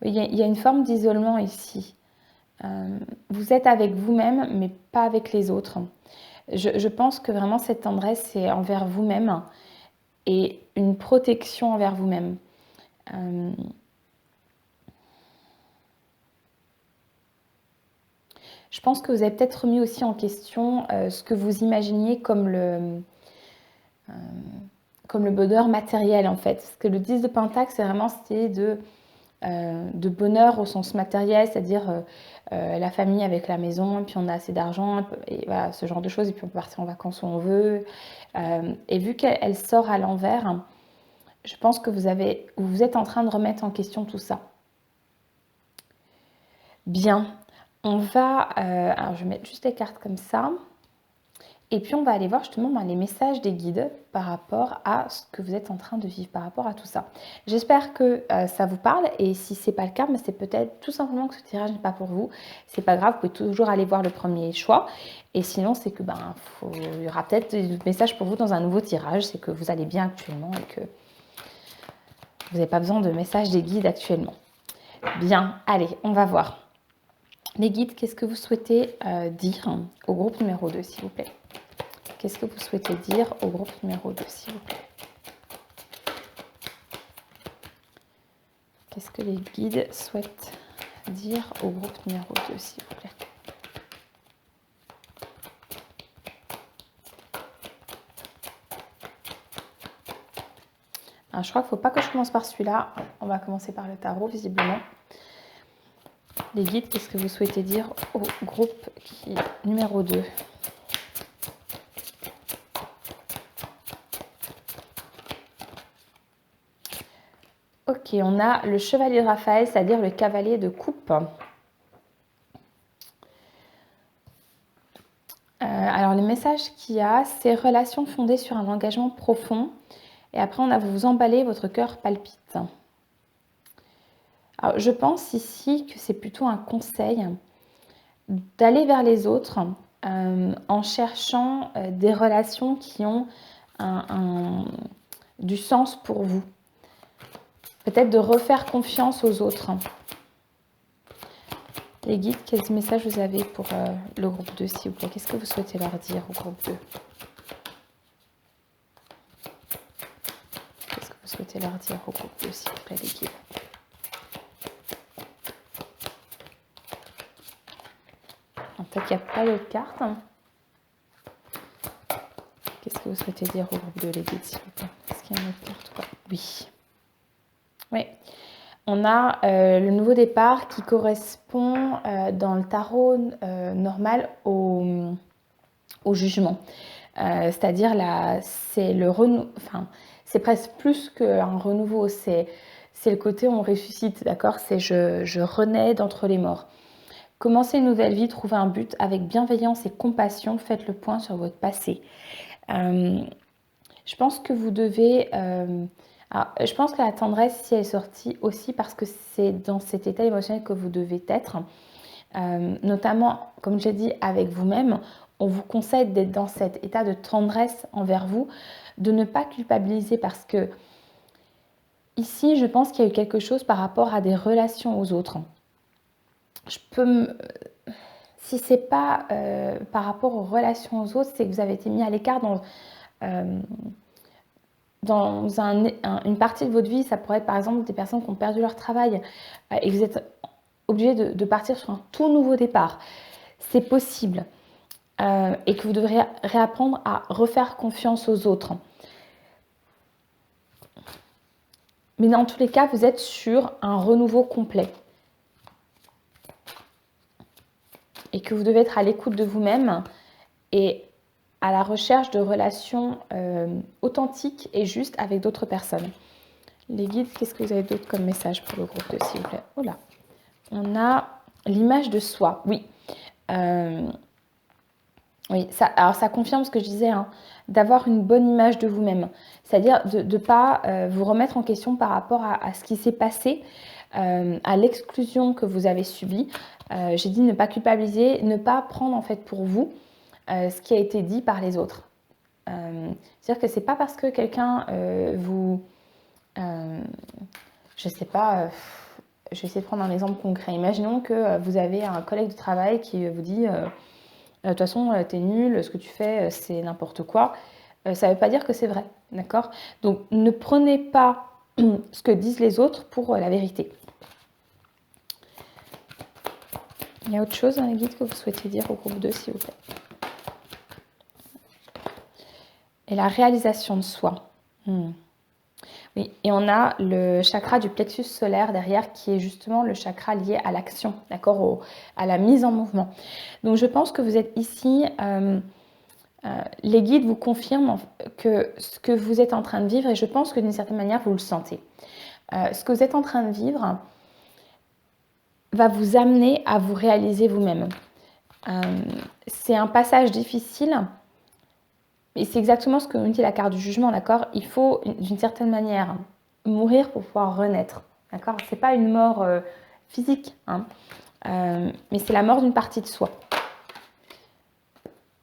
Il y a une forme d'isolement ici. Vous êtes avec vous-même, mais pas avec les autres. Je pense que vraiment cette tendresse, c'est envers vous-même et une protection envers vous-même. Je pense que vous avez peut-être remis aussi en question ce que vous imaginiez comme le bonheur matériel, en fait. Parce que le 10 de pentacle, c'est vraiment cette idée de de bonheur au sens matériel, c'est-à-dire la famille avec la maison, et puis on a assez d'argent, et voilà, ce genre de choses, et puis on peut partir en vacances où on veut. Et vu qu'elle sort à l'envers, je pense que vous êtes en train de remettre en question tout ça. Bien, on va... alors je vais mettre juste les cartes comme ça. Et puis on va aller voir justement les messages des guides par rapport à ce que vous êtes en train de vivre, par rapport à tout ça. J'espère que ça vous parle, et si ce n'est pas le cas, c'est peut-être tout simplement que ce tirage n'est pas pour vous. C'est pas grave, vous pouvez toujours aller voir le premier choix. Et sinon, c'est que il y aura peut-être des messages pour vous dans un nouveau tirage, c'est que vous allez bien actuellement et que vous n'avez pas besoin de messages des guides actuellement. Bien, allez, on va voir. Les guides, qu'est-ce que vous souhaitez dire au groupe numéro 2, s'il vous plaît? Qu'est-ce que vous souhaitez dire au groupe numéro 2, s'il vous plaît? Qu'est-ce que les guides souhaitent dire au groupe numéro 2, s'il vous plaît? Alors, je crois qu'il ne faut pas que je commence par celui-là. On va commencer par le tarot, visiblement. Les guides, qu'est-ce que vous souhaitez dire au groupe numéro 2? Ok, on a le chevalier de Raphaël, c'est-à-dire le cavalier de coupe. Alors, le message qu'il y a, c'est relation fondée sur un engagement profond. Et après, on a vous emballez, votre cœur palpite. Alors, je pense ici que c'est plutôt un conseil d'aller vers les autres en cherchant des relations qui ont du sens pour vous. Peut-être de refaire confiance aux autres. Les guides, quels messages vous avez pour le groupe 2, s'il vous plaît? Qu'est-ce que vous souhaitez leur dire au groupe 2? Qu'est-ce que vous souhaitez leur dire au groupe 2, s'il vous plaît, les guides? En fait, il n'y a pas d'autres cartes. Qu'est-ce que vous souhaitez dire au groupe 2, les guides, s'il vous plaît? Est-ce qu'il y a une autre carte ou pas? Oui. Oui. On a le nouveau départ qui correspond dans le tarot normal au jugement. C'est-à-dire là, c'est le renouveau, enfin, c'est presque plus qu'un renouveau, c'est le côté où on ressuscite, d'accord? C'est je renais d'entre les morts. Commencez une nouvelle vie, trouvez un but avec bienveillance et compassion, faites le point sur votre passé. Je pense que vous devez... alors, je pense que la tendresse, si elle est sortie aussi parce que c'est dans cet état émotionnel que vous devez être, notamment, comme j'ai dit, avec vous-même, on vous conseille d'être dans cet état de tendresse envers vous, de ne pas culpabiliser parce que ici, je pense qu'il y a eu quelque chose par rapport à des relations aux autres. Si ce n'est pas par rapport aux relations aux autres, c'est que vous avez été mis à l'écart dans une partie de votre vie. Ça pourrait être par exemple des personnes qui ont perdu leur travail et vous êtes obligé de partir sur un tout nouveau départ. C'est possible et que vous devrez réapprendre à refaire confiance aux autres. Mais dans tous les cas, vous êtes sur un renouveau complet. Et que vous devez être à l'écoute de vous-même et à la recherche de relations authentiques et justes avec d'autres personnes. Les guides, qu'est-ce que vous avez d'autre comme message pour le groupe 2, s'il vous plaît? Oh là. On a l'image de soi. Oui. Oui, alors ça confirme ce que je disais, hein, d'avoir une bonne image de vous-même. C'est-à-dire de ne pas vous remettre en question par rapport à ce qui s'est passé, à l'exclusion que vous avez subie. J'ai dit ne pas culpabiliser, ne pas prendre en fait pour vous ce qui a été dit par les autres. C'est-à-dire que c'est pas parce que quelqu'un vous... je sais pas... je vais essayer de prendre un exemple concret. Imaginons que vous avez un collègue de travail qui vous dit... de toute façon, t'es nul, ce que tu fais, c'est n'importe quoi. Ça ne veut pas dire que c'est vrai, d'accord? Donc, ne prenez pas ce que disent les autres pour la vérité. Il y a autre chose dans les guides que vous souhaitez dire au groupe 2, s'il vous plaît? Et la réalisation de soi. Oui, et on a le chakra du plexus solaire derrière qui est justement le chakra lié à l'action, d'accord, à la mise en mouvement. Donc je pense que vous êtes ici, les guides vous confirment que ce que vous êtes en train de vivre, et je pense que d'une certaine manière vous le sentez, ce que vous êtes en train de vivre va vous amener à vous réaliser vous-même. C'est un passage difficile, et c'est exactement ce que nous dit la carte du jugement, d'accord? Il faut d'une certaine manière mourir pour pouvoir renaître, d'accord? C'est pas une mort physique, hein, mais c'est la mort d'une partie de soi.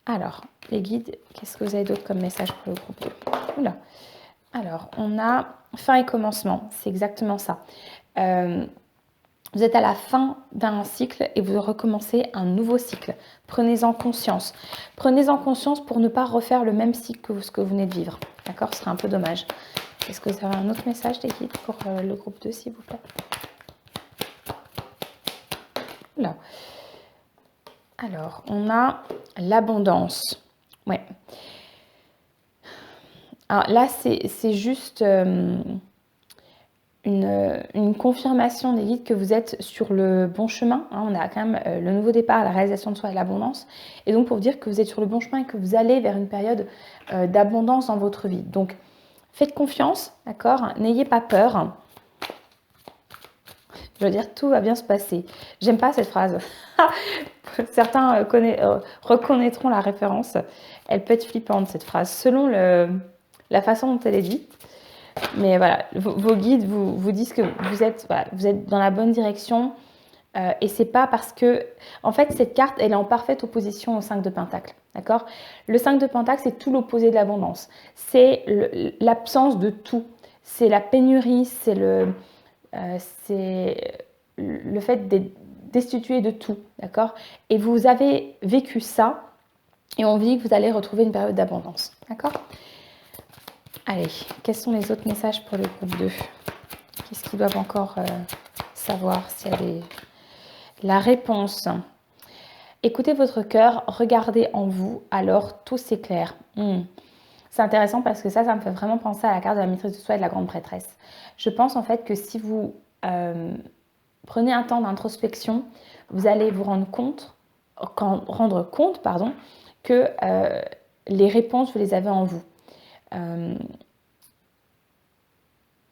Alors, les guides, qu'est-ce que vous avez d'autre comme message pour le groupe 2? Oula. Alors, on a fin et commencement, c'est exactement ça. Vous êtes à la fin d'un cycle et vous recommencez un nouveau cycle. Prenez-en conscience. Prenez-en conscience pour ne pas refaire le même cycle que ce que vous venez de vivre. D'accord? Ce serait un peu dommage. Est-ce que vous avez un autre message des guides pour le groupe 2, s'il vous plaît? Là. Alors, on a l'abondance. Ouais. Alors là, c'est juste une confirmation des guides que vous êtes sur le bon chemin. Hein. On a quand même le nouveau départ, la réalisation de soi et l'abondance. Et donc, pour vous dire que vous êtes sur le bon chemin et que vous allez vers une période d'abondance dans votre vie. Donc, faites confiance, d'accord? N'ayez pas peur. Je veux dire, tout va bien se passer. J'aime pas cette phrase. Certains reconnaîtront la référence. Elle peut être flippante, cette phrase, selon la façon dont elle est dite. Mais voilà, vos guides vous disent que vous êtes dans la bonne direction. Et c'est pas parce que... En fait, cette carte, elle est en parfaite opposition au 5 de Pentacle. D'accord? Le 5 de Pentacle, c'est tout l'opposé de l'abondance. C'est l'absence de tout. C'est la pénurie, c'est le fait d'être destitué de tout. D'accord? Et vous avez vécu ça. Et on dit que vous allez retrouver une période d'abondance. D'accord? Allez, quels sont les autres messages pour le groupe 2? Qu'est-ce qu'ils doivent encore savoir s'il y a la réponse? Écoutez votre cœur, regardez en vous, alors tout s'éclaire. C'est intéressant parce que ça me fait vraiment penser à la carte de la maîtrise de soi et de la grande prêtresse. Je pense en fait que si vous prenez un temps d'introspection, vous allez vous rendre compte que les réponses, vous les avez en vous.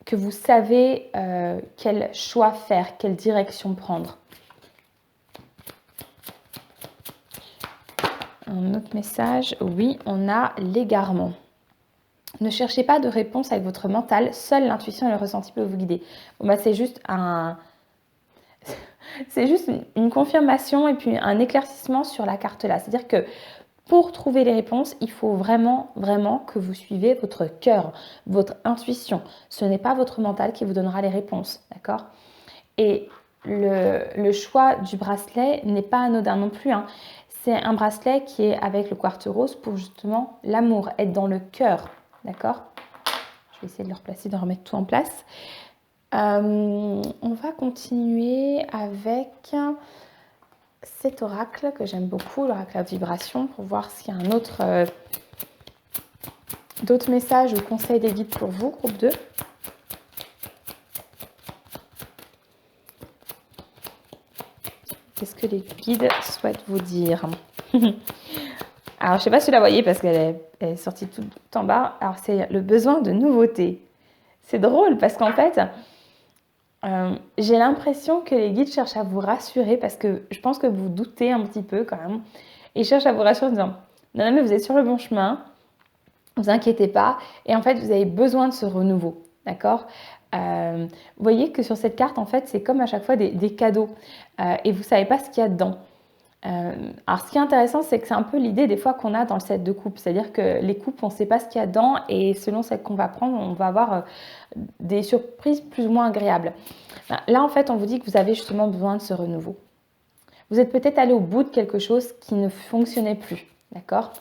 Que vous savez quel choix faire, quelle direction prendre. Un autre message, oui, on a l'égarement. Ne cherchez pas de réponse avec votre mental, seule l'intuition et le ressenti peuvent vous guider. Bon, bah, c'est juste une confirmation et puis un éclaircissement sur la carte là. C'est-à-dire que pour trouver les réponses, il faut vraiment, vraiment que vous suivez votre cœur, votre intuition. Ce n'est pas votre mental qui vous donnera les réponses, d'accord? Et le choix du bracelet n'est pas anodin non plus, hein. C'est un bracelet qui est avec le quartz rose pour justement l'amour, être dans le cœur, d'accord? Je vais essayer de le replacer, de remettre tout en place. On va continuer avec cet oracle que j'aime beaucoup, l'oracle à vibration, pour voir s'il y a un autre, d'autres messages ou conseils des guides pour vous, groupe 2. Qu'est-ce que les guides souhaitent vous dire? Alors, je ne sais pas si vous la voyez parce qu'elle est sortie tout en bas. Alors, c'est le besoin de nouveauté. C'est drôle parce qu'en fait, j'ai l'impression que les guides cherchent à vous rassurer parce que je pense que vous doutez un petit peu quand même. Ils cherchent à vous rassurer en disant « Non, mais vous êtes sur le bon chemin, ne vous inquiétez pas. » Et en fait, vous avez besoin de ce renouveau, d'accord? Vous voyez que sur cette carte, en fait, c'est comme à chaque fois des cadeaux et vous ne savez pas ce qu'il y a dedans. Alors, ce qui est intéressant, c'est que c'est un peu l'idée des fois qu'on a dans le set de coupe. C'est-à-dire que les coupes, on ne sait pas ce qu'il y a dedans et selon celle qu'on va prendre, on va avoir des surprises plus ou moins agréables. Là, en fait, on vous dit que vous avez justement besoin de ce renouveau. Vous êtes peut-être allé au bout de quelque chose qui ne fonctionnait plus, d'accord?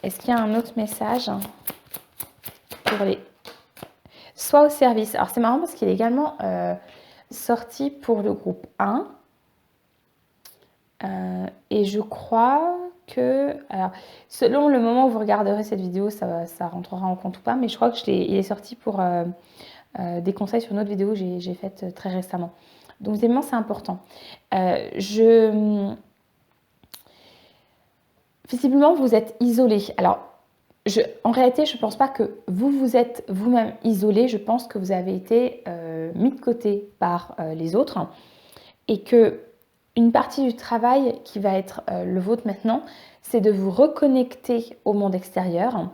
Est-ce qu'il y a un autre message pour les... Soit au service. Alors, c'est marrant parce qu'il est également sorti pour le groupe 1. Et je crois que... Alors, selon le moment où vous regarderez cette vidéo, ça rentrera en compte ou pas, mais je crois que il est sorti pour des conseils sur une autre vidéo que j'ai faite très récemment. Donc, évidemment, c'est important. Visiblement, vous êtes isolé. Alors, en réalité, je ne pense pas que vous êtes vous-même isolé. Je pense que vous avez été mis de côté par les autres et que une partie du travail qui va être le vôtre maintenant, c'est de vous reconnecter au monde extérieur.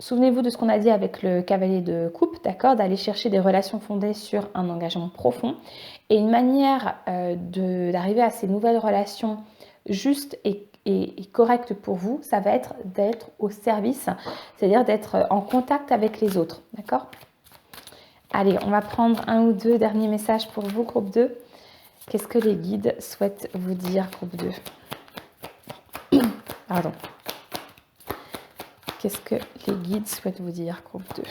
Souvenez-vous de ce qu'on a dit avec le cavalier de coupe, d'accord, d'aller chercher des relations fondées sur un engagement profond. Et une manière d'arriver à ces nouvelles relations justes et correctes pour vous, ça va être d'être au service, c'est-à-dire d'être en contact avec les autres, d'accord? Allez, on va prendre un ou deux derniers messages pour vous, groupe 2. Qu'est-ce que les guides souhaitent vous dire, groupe 2? Pardon. Qu'est-ce que les guides souhaitent vous dire, groupe 2?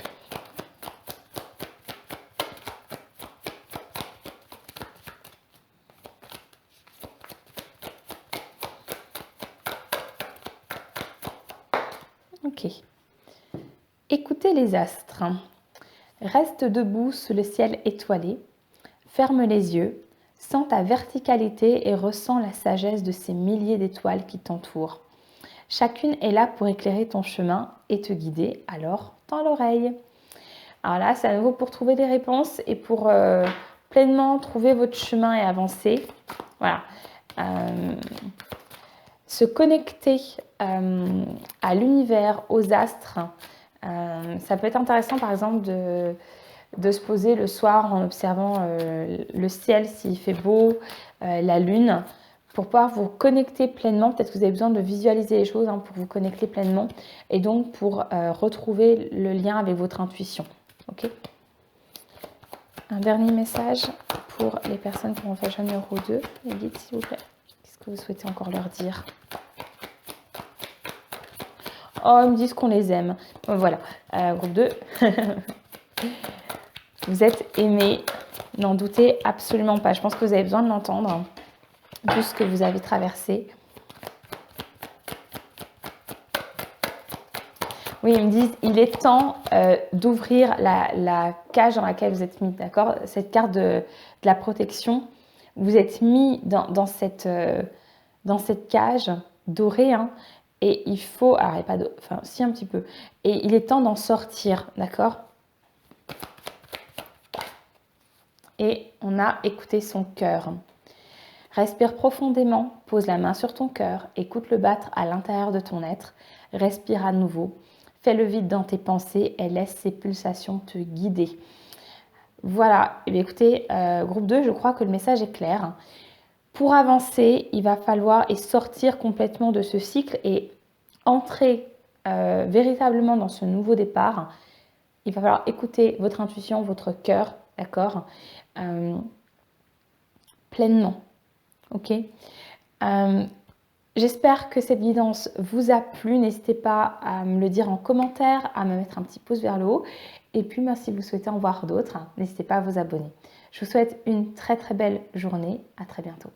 Ok. Écoutez les astres. Reste debout sous le ciel étoilé. Ferme les yeux. Sens ta verticalité et ressens la sagesse de ces milliers d'étoiles qui t'entourent. Chacune est là pour éclairer ton chemin et te guider, alors tends l'oreille. Alors là, c'est à nouveau pour trouver des réponses et pour pleinement trouver votre chemin et avancer. Voilà. Se connecter à l'univers, aux astres, ça peut être intéressant par exemple de se poser le soir en observant le ciel s'il fait beau, la lune, pour pouvoir vous connecter pleinement. Peut-être que vous avez besoin de visualiser les choses pour vous connecter pleinement et donc pour retrouver le lien avec votre intuition. Ok. Un dernier message pour les personnes qui ont fait le numéro 2. Les guides, s'il vous plaît. Qu'est-ce que vous souhaitez encore leur dire? Oh, ils me disent qu'on les aime. Bon, voilà. Groupe 2. Vous êtes aimés. N'en doutez absolument pas. Je pense que vous avez besoin de l'entendre. Vu ce que vous avez traversé. Oui, ils me disent, il est temps d'ouvrir la cage dans laquelle vous êtes mis, d'accord? Cette carte de la protection, vous êtes mis dans cette cage dorée, hein, et il faut, alors il n'y a pas de, enfin si un petit peu, et il est temps d'en sortir, d'accord? Et on a écouté son cœur. Respire profondément, pose la main sur ton cœur, écoute le battre à l'intérieur de ton être, respire à nouveau. Fais le vide dans tes pensées et laisse ces pulsations te guider. Voilà, et bien écoutez, groupe 2, je crois que le message est clair. Pour avancer, il va falloir sortir complètement de ce cycle et entrer véritablement dans ce nouveau départ. Il va falloir écouter votre intuition, votre cœur, d'accord, pleinement. Ok. J'espère que cette guidance vous a plu. N'hésitez pas à me le dire en commentaire, à me mettre un petit pouce vers le haut. Et puis, si vous souhaitez en voir d'autres, n'hésitez pas à vous abonner. Je vous souhaite une très très belle journée. À très bientôt.